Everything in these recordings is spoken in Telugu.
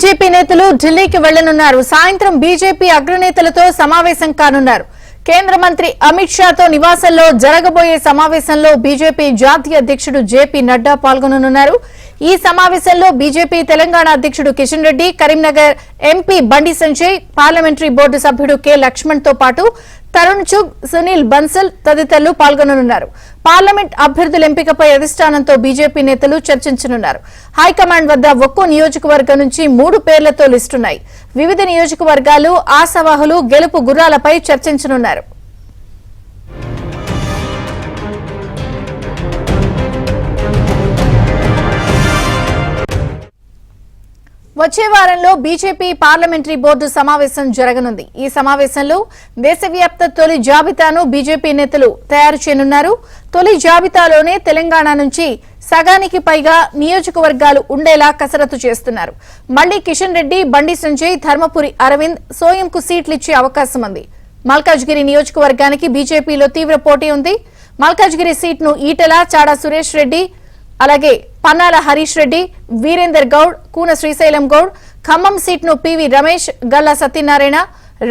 బీజేపీ నేతలు ఢిల్లీకి వెళ్లనున్నారు. సాయంత్రం బీజేపీ అగ్రనేతలతో సమావేశం కానున్నారు. కేంద్ర మంత్రి అమిత్ షాతో నివాసంలో జరగబోయే సమావేశంలో బీజేపీ జాతీయ అధ్యక్షుడు జేపీ నడ్డా పాల్గొననున్నారు. ఈ సమావేశంలో బీజేపీ తెలంగాణ అధ్యక్షుడు Kishan Reddy, Karimnagar MP Bandi Sanjay, parliamentary board సభ్యుడు కె లక్ష్మణ్ తో పాటు తరుణ్ చుగ్, సునీల్ బన్సల్ తదితరులు పాల్గొననున్నారు. పార్లమెంట్ అభ్యర్థుల ఎంపికపై అధిష్టానంతో బీజేపీ నేతలు చర్చించనున్నారు. హైకమాండ్ వద్ద ఒక్కో నియోజకవర్గం నుంచి 3 పేర్లతో లిస్టున్నాయి. వివిధ నియోజకవర్గాలు, ఆశావాహులు గెలుపు గుర్రాలపై చర్చించనున్నారు. వచ్చే వారంలో బీజేపీ పార్లమెంటరీ బోర్డు సమావేశం జరగనుంది. ఈ సమావేశంలో దేశవ్యాప్త తొలి జాబితాను బీజేపీ నేతలు తయారు చేయనున్నారు. తొలి జాబితాలోనే తెలంగాణ నుంచి సగానికి పైగా నియోజకవర్గాలు ఉండేలా కసరత్తు చేస్తున్నారు. మళ్లీ కిషన్ రెడ్డి, బండి సంజయ్, ధర్మపురి అరవింద్, సోయంకు సీట్లిచ్చే అవకాశం ఉంది. మల్కాజ్గిరి నియోజకవర్గానికి బీజేపీలో తీవ్ర పోటీ ఉంది. మల్కాజ్గిరి సీట్ను ఈటెల, చాడా సురేష్ రెడ్డి, అలాగే పన్నాల హరీష్ రెడ్డి, వీరేందర్ గౌడ్, కూన శ్రీశైలం గౌడ్, ఖమ్మం సీట్ను పివి రమేష్, గల్లా సత్యనారాయణ,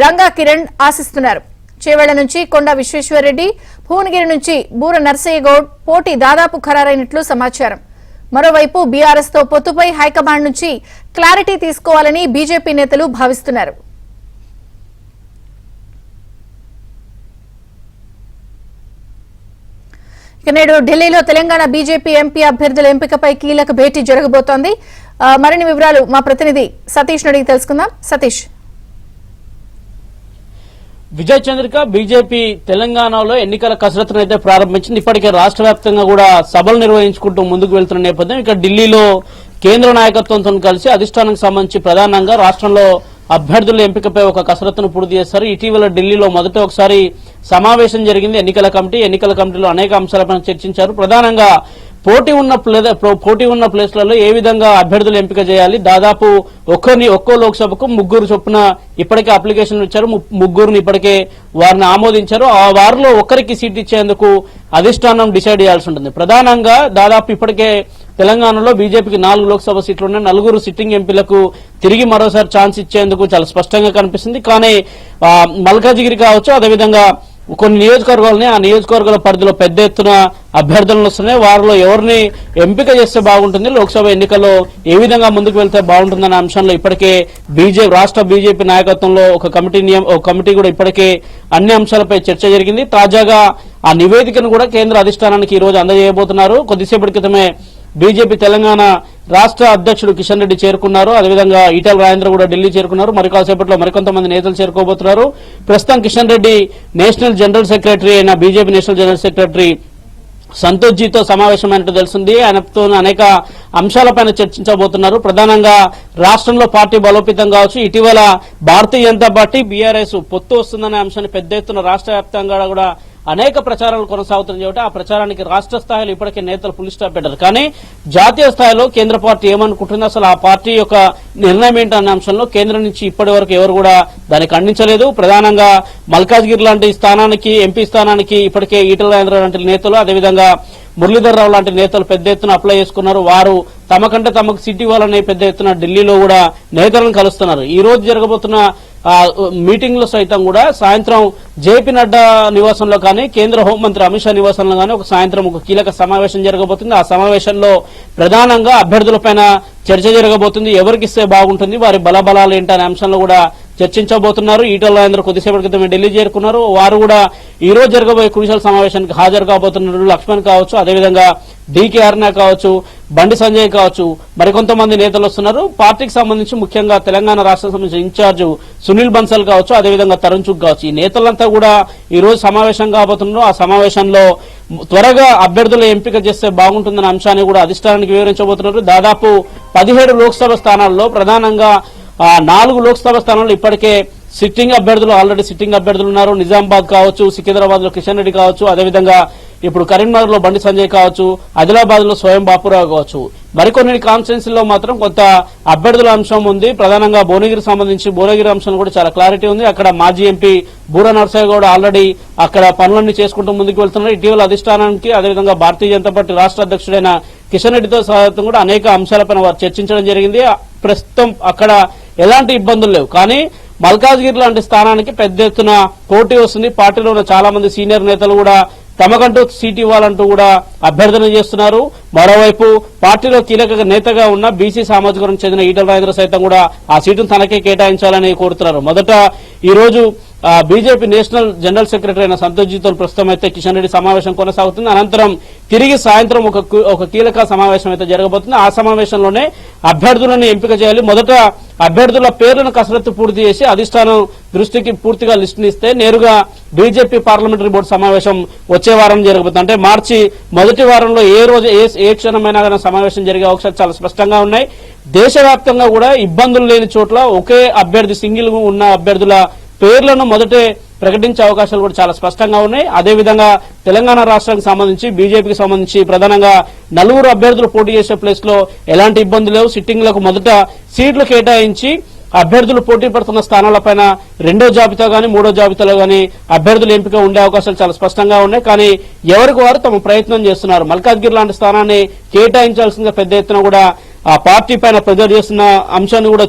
రంగా కిరణ్ ఆశిస్తున్నారు. చేవెళ్ల నుంచి కొండ విశ్వేశ్వరరెడ్డి, భువనగిరి నుంచి బూర నర్సయ్య గౌడ్ పోటీ దాదాపు ఖరారైనట్లు సమాచారం. మరోవైపు బీఆర్ఎస్ తో పొత్తుపై హైకమాండ్ నుంచి క్లారిటీ తీసుకోవాలని బీజేపీ నేతలు భావిస్తున్నారు. నేడు ఢిల్లీలో తెలంగాణ బీజేపీ ఎంపీ అభ్యర్థుల ఎంపికపై కీలక భేటీ జరగబోతోంది. మరిన్ని వివరాలు మా ప్రతినిధి సతీష్ అడిగి తెలుసుకుందాం. సతీష్, విజయ్ చంద్రిక, బీజేపీ తెలంగాణలో ఎన్నికల కసరత్తును అయితే ప్రారంభించింది. ఇప్పటికే రాష్ట్ర వ్యాప్తంగా కూడా సభలు నిర్వహించుకుంటూ ముందుకు వెళ్తున్న నేపథ్యం ఇక ఢిల్లీలో కేంద్ర నాయకత్వంతో కలిసి అధిష్టానానికి సంబంధించి ప్రధానంగా రాష్ట్రంలో అభ్యర్థుల ఎంపికపై ఒక కసరత్తును పూర్తి చేస్తారు. ఇటీవల ఢిల్లీలో మొదట ఒకసారి సమావేశం జరిగింది ఎన్నికల కమిటీలో అనేక అంశాలపై చర్చించారు. ప్రధానంగా పోటీ ఉన్న ప్లేస్లలో ఏ విధంగా అభ్యర్థులు ఎంపిక చేయాలి, దాదాపు ఒక్కో లోక్సభకు 3 చొప్పున ఇప్పటికే అప్లికేషన్లు ఇచ్చారు. 3 ఇప్పటికే వారిని ఆమోదించారు. ఆ వారిలో ఒక్కరికి సీట్ ఇచ్చేందుకు అధిష్టానం డిసైడ్ చేయాల్సి ఉంటుంది. ప్రధానంగా దాదాపు ఇప్పటికే తెలంగాణలో బీజేపీకి 4 లోక్సభ సీట్లు ఉన్నాయి. 4 సిట్టింగ్ ఎంపీలకు తిరిగి మరోసారి ఛాన్స్ ఇచ్చేందుకు చాలా స్పష్టంగా కనిపిస్తుంది. కానీ మల్కాజిగిరి కావచ్చు, అదేవిధంగా కొన్ని నియోజకవర్గాలని ఆ నియోజకవర్గాల పరిధిలో పెద్ద ఎత్తున అభ్యర్థులను వస్తున్నాయి. వారిలో ఎవరిని ఎంపిక చేస్తే బాగుంటుంది, లోక్సభ ఎన్నికల్లో ఏ విధంగా ముందుకు వెళ్తే బాగుంటుందనే అంశంలో ఇప్పటికే రాష్ట్ర బీజేపీ నాయకత్వంలో ఒక కమిటీ కూడా ఇప్పటికే అన్ని అంశాలపై చర్చ జరిగింది. తాజాగా ఆ నివేదికను కూడా కేంద్ర అధిష్టానానికి ఈ రోజు అందజేయబోతున్నారు. కొద్దిసేపటి క్రితమే బీజేపీ తెలంగాణ రాష్ట్ర అధ్యక్షుడు కిషన్ రెడ్డి చేరుకున్నారు. అదేవిధంగా ఈటెల రాజేంద్ర కూడా ఢిల్లీ చేరుకున్నారు. మరికాసేపట్లో మరికొంతమంది నేతలు చేరుకోబోతున్నారు. ప్రస్తుతం Kishan Reddy national general secretary అయిన BJP national general secretary Santhosh జీతో సమావేశమైనట్టు తెలుస్తుంది. ఆయనతో అనేక అంశాలపైన చర్చించబోతున్నారు. ప్రధానంగా రాష్ట్రంలో పార్టీ బలోపేతం కావచ్చు, ఇటీవల భారతీయ జనతా పార్టీ బీఆర్ఎస్ పొత్తు వస్తుందనే అంశాన్ని పెద్ద ఎత్తున రాష్ట్ర వ్యాప్తంగా కూడా అనేక ప్రచారాలు కొనసాగుతున్నాయి కాబట్టి ఆ ప్రచారానికి రాష్ట్ర స్థాయిలో ఇప్పటికే నేతలు ఫుల్ స్టాప్ పెట్టారు. కానీ జాతీయ స్థాయిలో కేంద్ర పార్టీ ఏమనుకుంటుంది, అసలు ఆ పార్టీ యొక్క నిర్ణయం ఏంటనే అంశంలో కేంద్రం నుంచి ఇప్పటి వరకు ఎవరు కూడా దాన్ని ఖండించలేదు. ప్రధానంగా మల్కాజ్గిరి లాంటి స్థానానికి, ఎంపీ స్థానానికి ఇప్పటికే ఈటెల రాజేంద్ర లాంటి నేతలు, అదేవిధంగా మురళీధర్ రావు లాంటి నేతలు పెద్ద ఎత్తున అప్లై చేసుకున్నారు. వారు తమకు సీట్ ఇవ్వాలని పెద్ద ఎత్తున ఢిల్లీలో కూడా నేతలను కలుస్తున్నారు. ఈ రోజు జరగబోతున్న మీటింగ్ లో సైతం కూడా సాయంత్రం జేపీ నడ్డా నివాసంలో కానీ, కేంద్ర హోంమంత్రి అమిత్ షా నివాసంలో కానీ సాయంత్రం ఒక కీలక సమావేశం జరగబోతుంది. ఆ సమావేశంలో ప్రధానంగా అభ్యర్థులపైన చర్చ జరగబోతుంది. ఎవరికిస్తే బాగుంటుంది, వారి బలబలాలు ఏంటనే అంశంలో కూడా చర్చించబోతున్నారు. ఈటెల రాజేంద్ర కొద్దిసేపటి క్రితమే ఢిల్లీ చేరుకున్నారు. వారు కూడా ఈ రోజు జరగబోయే క్రూషియల్ సమావేశానికి హాజరు కాబోతున్నారు. లక్ష్మణ్ కావచ్చు, అదేవిధంగా డీకే అరుణ కావచ్చు, బండి సంజయ్ కావచ్చు, మరికొంతమంది నేతలు వస్తున్నారు. పార్టీకి సంబంధించి ముఖ్యంగా తెలంగాణ రాష్ట్రానికి సంబంధించిన ఇన్ఛార్జ్ సునీల్ బన్సల్ కావచ్చు, అదేవిధంగా తరుణ్ చుగ్ కావచ్చు, ఈ నేతలంతా కూడా ఈ రోజు సమావేశం కాబోతున్నారు. ఆ సమావేశంలో త్వరగా అభ్యర్థుల ఎంపిక చేస్తే బాగుంటుందన్న అంశాన్ని కూడా అధిష్టానానికి వివరించబోతున్నారు. దాదాపు 17 లోక్సభ స్థానాల్లో ప్రధానంగా 4 లోక్సభ స్థానాల్లో ఇప్పటికే ఆల్రెడీ సిట్టింగ్ అభ్యర్థులు ఉన్నారు. నిజామాబాద్ కావచ్చు, సికింద్రాబాద్ లో కిషన్ రెడ్డి కావచ్చు, అదేవిధంగా ఇప్పుడు కరీంనగర్ లో బండి సంజయ్ కావచ్చు, ఆదిలాబాద్ లో స్వయం బాపురావు కావచ్చు. మరికొన్ని కాన్స్టిట్యున్సీల్లో మాత్రం కొంత అభ్యర్థుల అంశం ఉంది. ప్రధానంగా భువనగిరికి సంబంధించి భువనగిరి అంశం కూడా చాలా క్లారిటీ ఉంది. అక్కడ మాజీ ఎంపీ బూర నర్సయ్య గౌడ్ ఆల్రెడీ అక్కడ పనులన్నీ చేసుకుంటూ ముందుకు వెళ్తున్నారు. ఇటీవల అధిష్టానానికి, అదేవిధంగా భారతీయ జనతా పార్టీ రాష్ట్ర అధ్యక్షుడైన కిషన్ రెడ్డితో సహా కూడా అనేక అంశాలపైన వారు చర్చించడం జరిగింది. ప్రస్తుతం అక్కడ ఎలాంటి ఇబ్బందులు లేవు, కానీ మల్కాజ్గిరి లాంటి స్థానానికి పెద్ద ఎత్తున పోటీ వస్తుంది. పార్టీలో ఉన్న చాలా మంది సీనియర్ నేతలు కూడా తమకంటూ సీట్ ఇవ్వాలంటూ కూడా అభ్యర్థన చేస్తున్నారు. మరోవైపు పార్టీలో కీలక నేతగా ఉన్న బీసీ సామాజిక వర్గం చెందిన ఈటల రాజేంద్ర సైతం కూడా ఆ సీటును తనకే కేటాయించాలని కోరుతున్నారు. మొదట ఈ రోజు బీజేపీ నేషనల్ జనరల్ సెక్రటరీ అయిన సంతోష్ జీతో ప్రస్తుతం అయితే కిషన్ రెడ్డి సమావేశం కొనసాగుతుంది. అనంతరం తిరిగి సాయంత్రం ఒక కీలక సమావేశం అయితే జరగబోతుంది. ఆ సమావేశంలోనే అభ్యర్థులను ఎంపిక చేయాలి. మొదట అభ్యర్థుల పేర్లను కసరత్తు పూర్తి చేసి అధిష్టానం దృష్టికి పూర్తిగా లిస్టుని ఇస్తే నేరుగా బీజేపీ పార్లమెంటరీ బోర్డు సమావేశం వచ్చే వారం జరగబోతుంది. అంటే మార్చి మొదటి వారంలో ఏ రోజు ఏ క్షణమైనా కానీ సమావేశం జరిగే అవకాశాలు చాలా స్పష్టంగా ఉన్నాయి. దేశవ్యాప్తంగా కూడా ఇబ్బందులు లేని చోట్ల ఒకే అభ్యర్థి సింగిల్ ఉన్న అభ్యర్థుల పేర్లను మొదటే ప్రకటించే అవకాశాలు కూడా చాలా స్పష్టంగా ఉన్నాయి. అదేవిధంగా తెలంగాణ రాష్ట్రానికి సంబంధించి బీజేపీకి సంబంధించి ప్రధానంగా 4 అభ్యర్థులు పోటీ చేసే ప్లేస్ లో ఎలాంటి ఇబ్బందులు లేవు. సిట్టింగ్లకు మొదట సీట్లు కేటాయించి అభ్యర్థులు పోటీ పడుతున్న స్థానాలపైన రెండో జాబితా గానీ మూడో జాబితాలో గానీ అభ్యర్థుల ఎంపిక ఉండే అవకాశాలు చాలా స్పష్టంగా ఉన్నాయి. కానీ ఎవరికి వారు తమ ప్రయత్నం చేస్తున్నారు. మల్కాజ్గిరి లాంటి స్థానాన్ని కేటాయించాల్సిందిగా పెద్ద ఎత్తున కూడా ఆ పార్టీ పైన ప్రెజర్ చేస్తున్న అంశాన్ని కూడా